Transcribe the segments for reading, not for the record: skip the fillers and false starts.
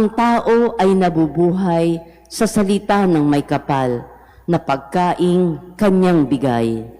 Ang tao ay nabubuhay sa salita ng may kapal na pagkaing kanyang bigay.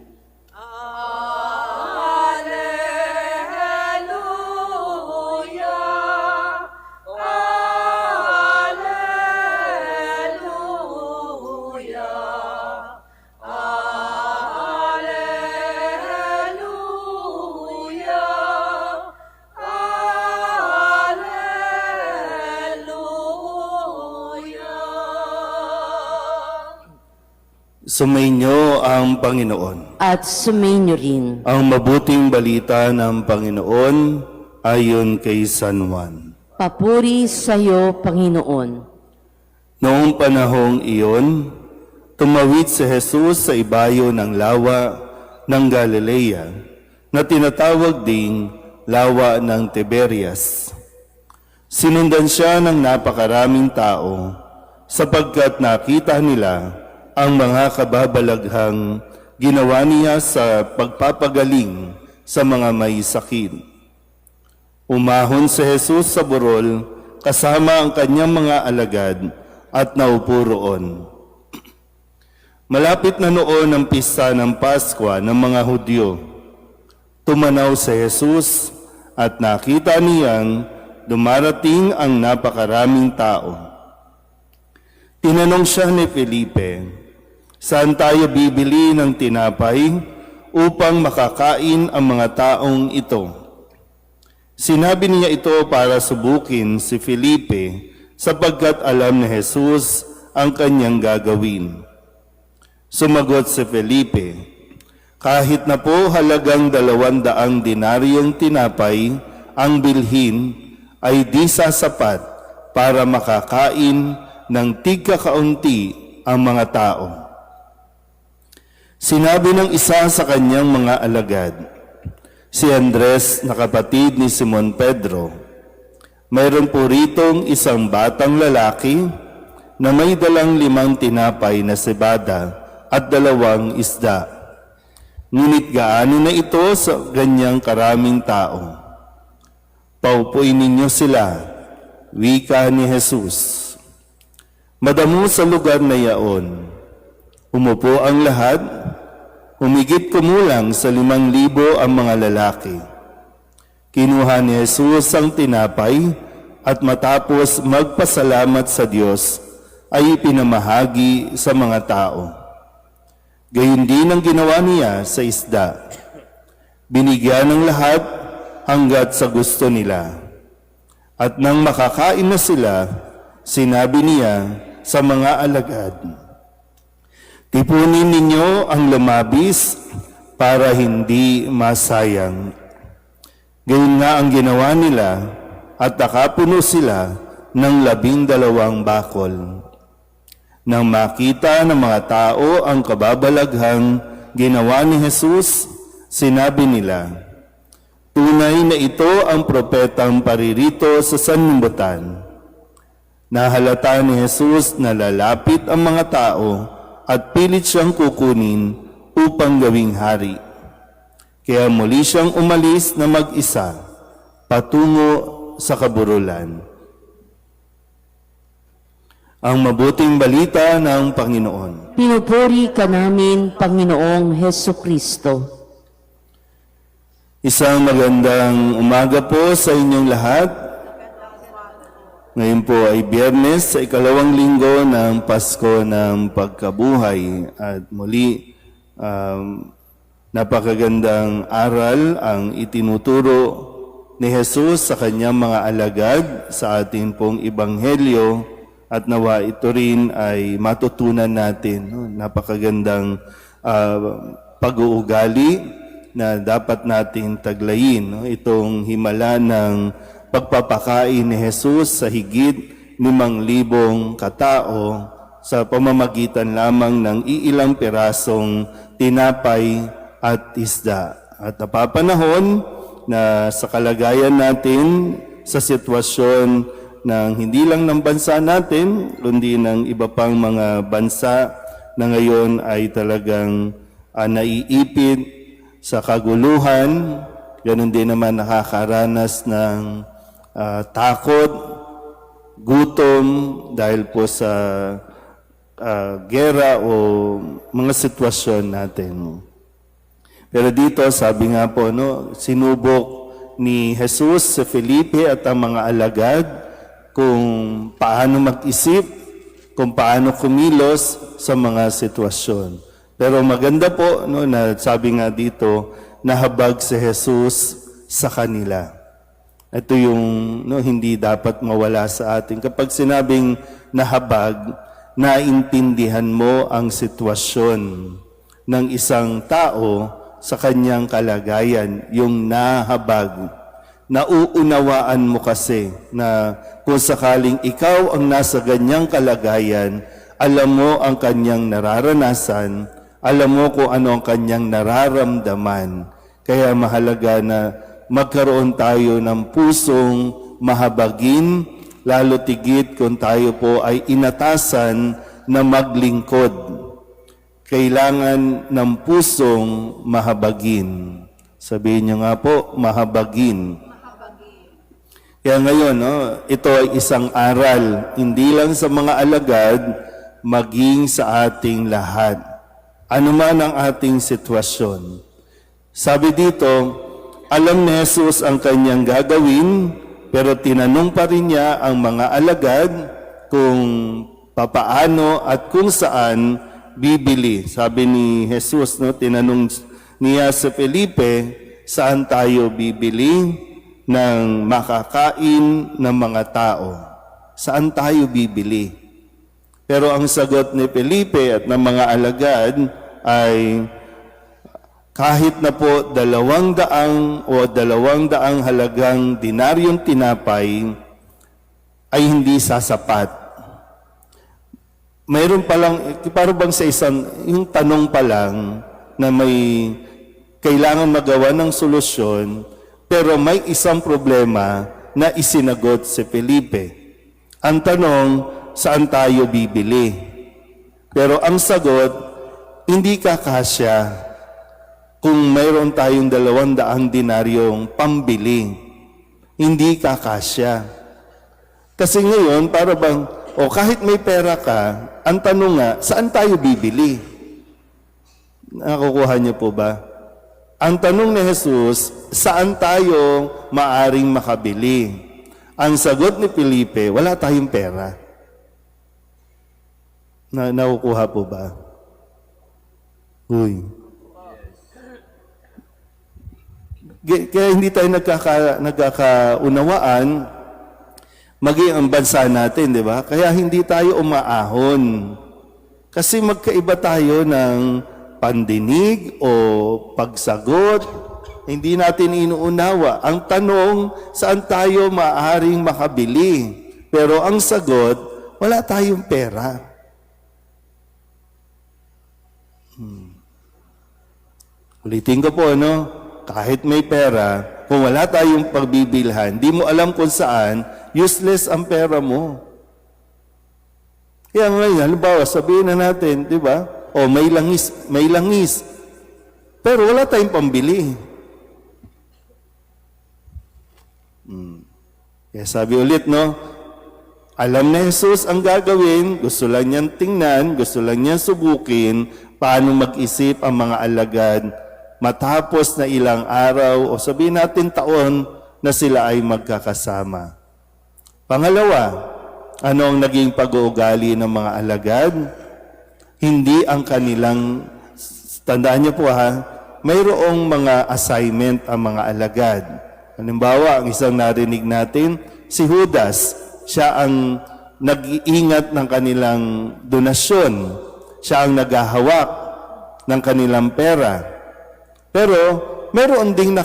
Sumainyo ang Panginoon. At sumainyo rin. Ang mabuting balita ng Panginoon ayon kay San Juan. Papuri sa iyo, Panginoon. Noong panahong iyon, tumawid si Jesus sa ibayo ng lawa ng Galilea na tinatawag ding lawa ng Tiberias. Sinundan siya ng napakaraming tao sapagkat nakita nila ang mga kababalaghang ginawa niya sa pagpapagaling sa mga may sakit. Umahon si Jesus sa burol kasama ang kanyang mga alagad at naupo roon. Malapit na noon ang pista ng Paskwa ng mga Hudyo. Tumanaw si Jesus at nakita niyang dumarating ang napakaraming tao. Tinanong siya ni Felipe, "Saan tayo bibili ng tinapay upang makakain ang mga taong ito?" Sinabi niya ito para subukin si Felipe sapagkat alam ni Jesus ang kanyang gagawin. Sumagot si Felipe, "Kahit na po halagang 200 dinaryong tinapay ang bilhin ay di sasapat para makakain ng tigkakaunti ang mga tao." Sinabi ng isa sa kanyang mga alagad, si Andres na kapatid ni Simon Pedro, "Mayroon po ritong isang batang lalaki na may dalang 5 tinapay na sebada at 2 isda. Ngunit gaano na ito sa ganyang karaming tao? Paupuin ninyo sila," wika ni Jesus. Madamo sa lugar na yaon, umupo ang lahat. Humigit kumulang sa 5,000 ang mga lalaki. Kinuha ni Jesus ang tinapay at matapos magpasalamat sa Diyos ay ipinamahagi sa mga tao. Gayon din ang ginawa niya sa isda. Binigyan ng lahat hanggat sa gusto nila. At nang makakain na sila, sinabi niya sa mga alagad, "Tipunin ninyo ang lumabis para hindi masayang." Gayon nga ang ginawa nila at nakapuno sila ng 12 bakol. Nang makita ng mga tao ang kababalaghang ginawa ni Jesus, sinabi nila, "Tunay na ito ang propetang paririto sa sanlibutan." Nahalata ni Jesus na lalapit ang mga tao at pilit siyang kukunin upang gawing hari. Kaya muli siyang umalis na mag-isa patungo sa kaburulan. Ang mabuting balita ng Panginoon. Pinupuri ka namin, Panginoong Hesukristo. Isang magandang umaga po sa inyong lahat. Ngayon po ay Biyernes sa 2nd linggo ng Pasko ng Pagkabuhay. At muli, napakagandang aral ang itinuturo ni Jesus sa kanyang mga alagad sa ating pong Ebanghelyo at nawa ito rin ay matutunan natin. Napakagandang pag-uugali na dapat nating taglayin. Itong himala ng pagpapakain ni Jesus sa higit 5,000 katao sa pamamagitan lamang ng iilang pirasong tinapay at isda. At napapanahon na sa kalagayan natin, sa sitwasyon ng hindi lang ng bansa natin, kundi ng iba pang mga bansa na ngayon ay talagang naiipit sa kaguluhan, ganun din naman nakakaranas ng takot, gutom dahil po sa gera o mga sitwasyon natin. Pero dito, sabi nga po, no, sinubok ni Jesus sa Felipe at ang mga alagad kung paano mag-isip, kung paano kumilos sa mga sitwasyon. Pero maganda po, no, na sabi nga dito, nahabag si Jesus sa kanila. Ito yung hindi dapat mawala sa atin. Kapag sinabing nahabag, naintindihan mo ang sitwasyon ng isang tao sa kanyang kalagayan, yung nahabag. Nauunawaan mo kasi na kung sakaling ikaw ang nasa ganyang kalagayan, alam mo ang kanyang nararanasan, alam mo kung ano ang kanyang nararamdaman. Kaya mahalaga na magkaroon tayo ng pusong mahabagin, lalo tigit kung tayo po ay inatasan na maglingkod. Kailangan ng pusong mahabagin. Sabihin niyo nga po, mahabagin. Kaya ngayon, ito ay isang aral, hindi lang sa mga alagad, maging sa ating lahat. Ano man ang ating sitwasyon. Sabi dito, alam ni Jesus ang kanyang gagawin, pero tinanong pa rin niya ang mga alagad kung papaano at kung saan bibili. Sabi ni Jesus, tinanong niya sa Felipe, saan tayo bibili ng makakain ng mga tao? Saan tayo bibili? Pero ang sagot ni Felipe at ng mga alagad ay kahit na po 200 o 200 halagang dinaryong tinapay ay hindi sasapat. Mayroon palang, parang bang sa isang, yung tanong pa lang na may kailangan magawa ng solusyon, pero may isang problema na isinagot si Felipe. Ang tanong, saan tayo bibili? Pero ang sagot, hindi kakasya kung mayroon tayong 200 dinaryong pambili. Hindi kakasya. Kasi ngayon, para bang, kahit may pera ka, ang tanong nga, saan tayo bibili? Nakukuha niyo po ba? Ang tanong ni Jesus, saan tayo maaring makabili? Ang sagot ni Felipe, wala tayong pera. Nakukuha po ba? Uy. Kaya hindi tayo nagkakaunawaan, maging ang bansa natin, di ba? Kaya hindi tayo umaahon. Kasi magkaiba tayo ng pandinig o pagsagot. Hindi natin inuunawa. Ang tanong, saan tayo maaaring makabili? Pero ang sagot, wala tayong pera. Ulitin ko po, kahit may pera, kung wala tayong pagbibilhan, di mo alam kung saan, useless ang pera mo. Kaya ngayon, halimbawa, sabihin na natin, di ba? May langis. Pero wala tayong pambili. Kaya sabi ulit, alam na Jesus ang gagawin, gusto lang niyang tingnan, gusto lang niyang subukin, paano mag-isip ang mga alagad matapos na ilang araw o sabihin natin taon na sila ay magkakasama. Pangalawa, ano ang naging pag-uugali ng mga alagad? Hindi ang kanilang, tandaan niyo po mayroong mga assignment ang mga alagad. Halimbawa, ang isang narinig natin, si Judas, siya ang nag-iingat ng kanilang donasyon. Siya ang naghahawak ng kanilang pera. Pero, meron ding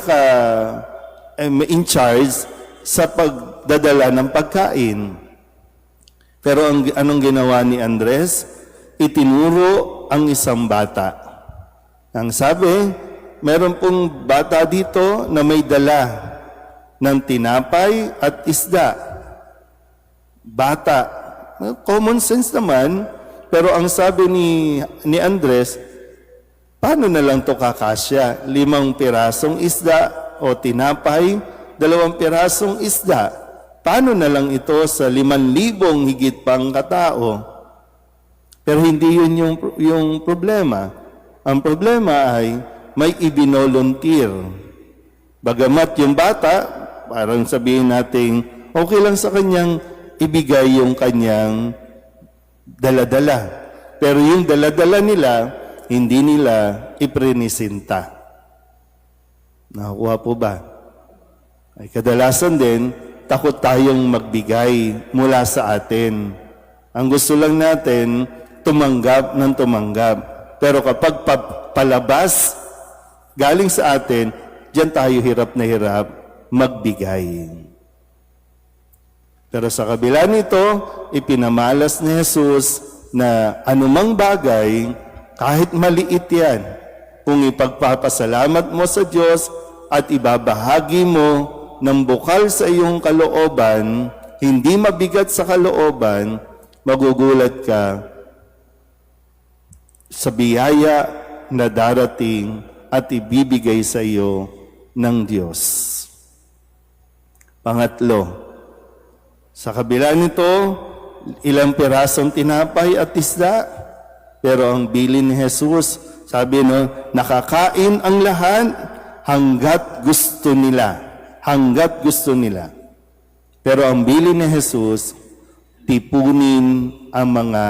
in charge sa pagdadala ng pagkain. Pero anong ginawa ni Andres? Itinuro ang isang bata. Ang sabi, meron pong bata dito na may dala ng tinapay at isda. Bata. Common sense naman, pero ang sabi ni Andres, paano na lang ito kakasya? 5 pirasong isda o tinapay, 2 pirasong isda. paano na lang ito sa 5,000 higit pang katao? Pero hindi yun yung problema. Ang problema ay may ibinolunteer. Bagamat yung bata, parang sabihin natin, okay lang sa kanyang ibigay yung kanyang daladala. Pero yung daladala nila, hindi nila iprinisinta. Nakuha po ba? Ay kadalasan din, takot tayong magbigay mula sa atin. Ang gusto lang natin, tumanggap ng tumanggap. Pero kapag palabas, galing sa atin, diyan tayo hirap na hirap magbigay. Pero sa kabila nito, ipinamalas ni Jesus na anumang bagay, kahit maliit yan, kung ipagpapasalamat mo sa Diyos at ibabahagi mo ng bukal sa iyong kalooban, hindi mabigat sa kalooban, magugulat ka sa biyaya na darating at ibibigay sa iyo ng Diyos. Pangatlo, sa kabila nito, ilang pirasong tinapay at isda, pero ang bilin ni Jesus, sabi nakakain ang lahat hanggat gusto nila. Hanggat gusto nila. Pero ang bilin ni Jesus, tipunin ang mga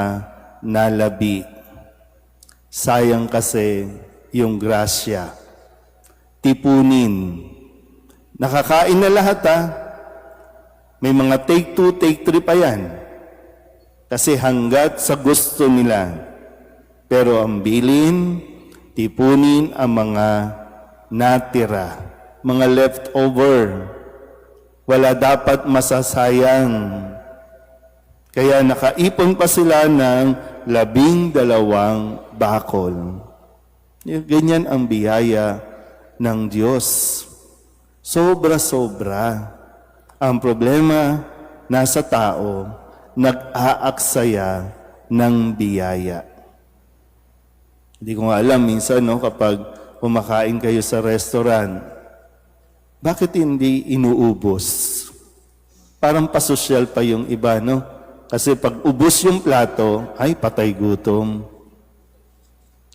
nalabi. Sayang kasi yung grasya. Tipunin. Nakakain na lahat May mga take 2, take 3 pa yan. Kasi hanggat sa gusto nila. Pero ang bilin, tipunin ang mga natira, mga leftover. Wala dapat masasayang. Kaya nakaipon pa sila ng 12 bakol. Ganyan ang biyaya ng Diyos. Sobra-sobra. Ang problema, nasa tao, nag-aaksaya ng biyaya. Hindi ko nga alam, minsan kapag kumakain kayo sa restaurant, bakit hindi inuubos? Parang pasosyal pa yung iba, Kasi pag ubos yung plato, ay patay gutom.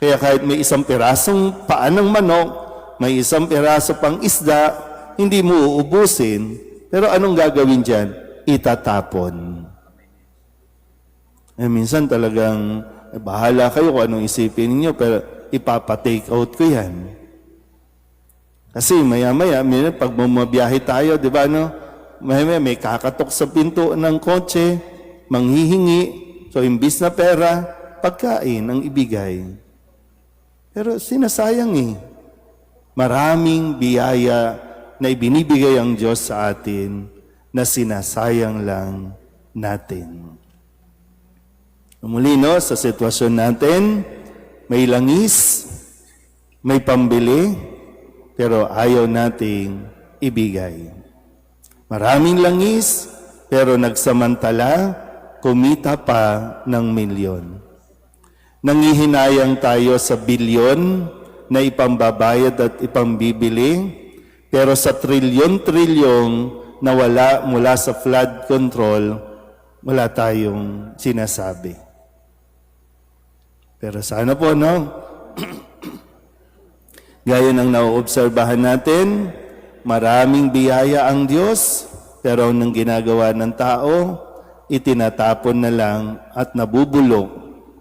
Kaya kahit may isang pirasong paa ng manok, may isang piraso pang isda, hindi mo uubusin. Pero anong gagawin dyan? Itatapon. Minsan talagang, bahala kayo kung anong isipin ninyo, pero ipapa-take out ko yan. Kasi maya-maya, pag bumabiyahe tayo, di ba, maya-maya may kakatok sa pinto ng kotse, manghihingi, so imbis na pera, pagkain ang ibigay. Pero sinasayang Maraming biyaya na ibinibigay ang Diyos sa atin na sinasayang lang natin. Muli sa sitwasyon natin, may langis, may pambili, pero ayaw nating ibigay. Maraming langis, pero nagsamantala, kumita pa ng milyon. Nangihinayang tayo sa bilyon na ipambabayad at ipambibili, pero sa trilyon-trilyong na wala mula sa flood control, wala tayong sinasabi. Pero sana po, gaya ng nauobserbahan natin, maraming biyaya ang Diyos, pero nang ginagawa ng tao, itinatapon na lang at nabubulok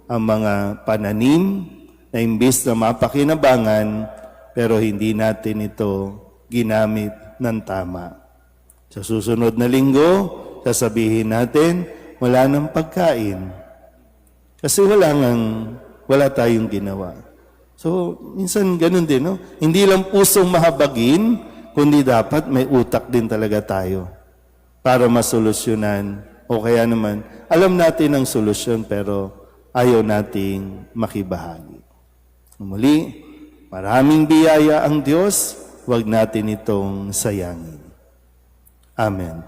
ang mga pananim na imbis na mapakinabangan, pero hindi natin ito ginamit ng tama. Sa susunod na linggo, sasabihin natin, wala nang pagkain. Kasi wala tayong ginawa. So, minsan ganun din, Hindi lang pusong mahabagin, kundi dapat may utak din talaga tayo para masolusyonan. O kaya naman, alam natin ang solusyon pero ayaw nating makibahagi. Muli, maraming biyaya ang Diyos, huwag natin itong sayangin. Amen.